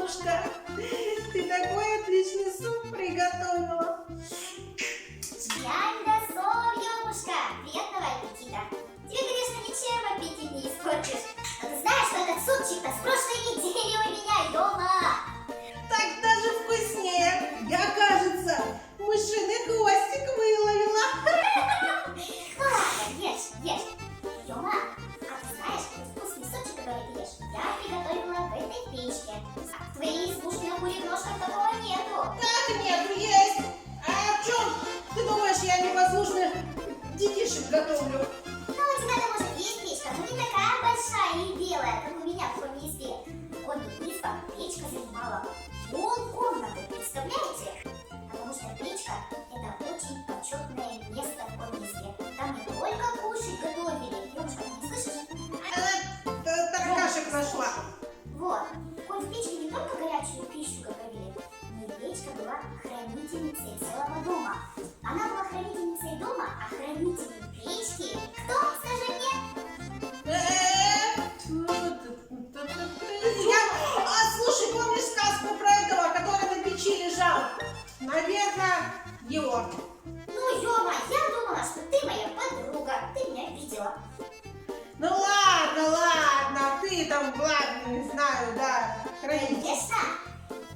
Ёмушка, ты такой отличный суп приготовила. Янь да сов, Ёмушка, приятного аппетита. Тебе, конечно, ничем аппетит не испортишь. Но ты знаешь, что этот супчик-то с прошлой недели у меня, Ёма. Так даже вкуснее. Я, кажется, мышиный хвостик выловила. Ну ладно, ешь. Ёма, а ты знаешь, этот вкусный супчик, который ты ешь, я приготовила в этой печке. А в твоей избушке на курьих ножках такого нету. Как нет, есть. А в чем, ты думаешь, я непослушных детишек готовлю? Ну, у тебя-то может есть печка, но не такая большая и белая, как у меня в коме избе. Коме изба печка занимала полкомнаты, представляете? Потому что печка – это очень почетное место в коме избе. Там не только кушать готовили. Ёмушка, ты не слышишь? Она таракашек нашла. Вот. Коль в печке не только горячую пищу готовили, но и печка была хранительницей целого дома. Она была хранительницей дома, а хранителем печки – кто, скажи мне? Слушай, помнишь сказку про этого, который на печи лежал? Наверное, его. Ну, Ёма, я думала, что ты моя подруга, ты меня видела. Ну ладно, ты там, ладно, не знаю, да, хранитель. Конечно,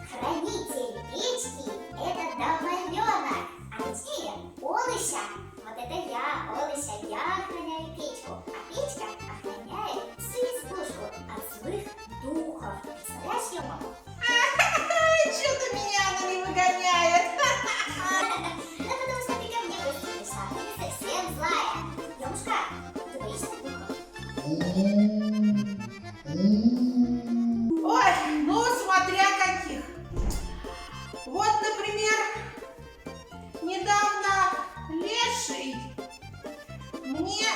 хранитель печки – это домовенок, а точнее Олыся. Вот это я, Олыся, я охраняю печку, а печка охраняет всю избушку от злых духов. Представляешь, Ёма? Что-то меня она не выгоняет. Ну, потому что ты ко мне выступишь, а ты не совсем злая. Ёмушка, ты боишься духов? Ой, ну смотря каких. Вот, например, недавно леший мне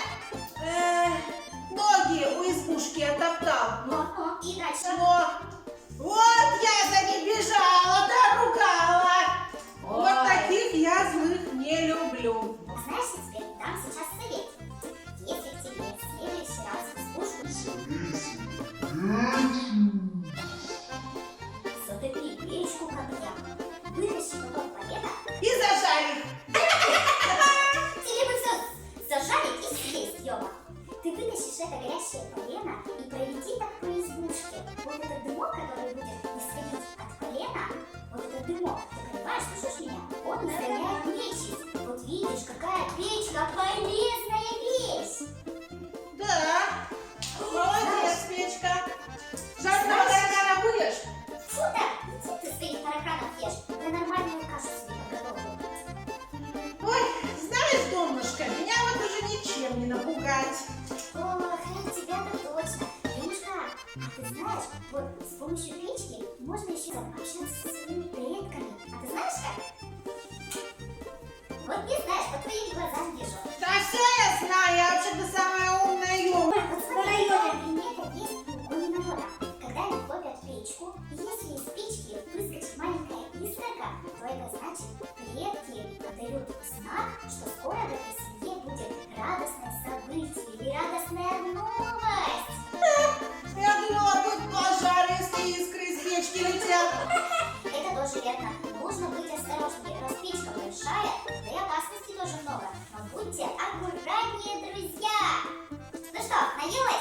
ноги у избушки оттоптал. Ну, и дальше? Но вот я за ним бежала, да ругала. Вот таких я злых не люблю. Знаешь, я тебе дам сейчас совет. Если к тебе в следующий раз в избушку затопи печку камням, вытащи потом полено, И зажарь их. тебе бы все зажарить и съесть, Ёма. Ты вытащишь это горящее полено и проведи так по избушке. Вот этот дымок, который будет исходить от полена, вот этот дымок, ты понимаешь, слышишь меня? Он изгоняет нечисть. Вот видишь, какая печка полезная вещь. Да, молодец, печка. Жареного таракана будешь? Фу, да, иди ты своих тараканов ешь. Я нормальную кашу себе подготовлю. Ой, знаешь, Донышко, меня вот уже ничем не напугать. Ох, тебя-то точно. Юмушка, а ты знаешь, вот с помощью печки можно еще общаться со своими предками. А ты знаешь как? Вот не знаешь, по твоим глазам вижу. Да все я знаю, я вообще-то самая умная Юма. Вот смотри, такая примета есть у кони народа. Когда они топят печку, и если из печки выскочит маленькая искорка, то это значит, предки дают знак, что скоро в этой семье будет радостное событие или радостная новость. Я думала, будет пожар, если искры из печки летят. Это тоже верно. Нужно быть осторожнее. Раз печка большая, да и опасностей тоже много. Но будьте аккуратнее, друзья. Ну что, наелась?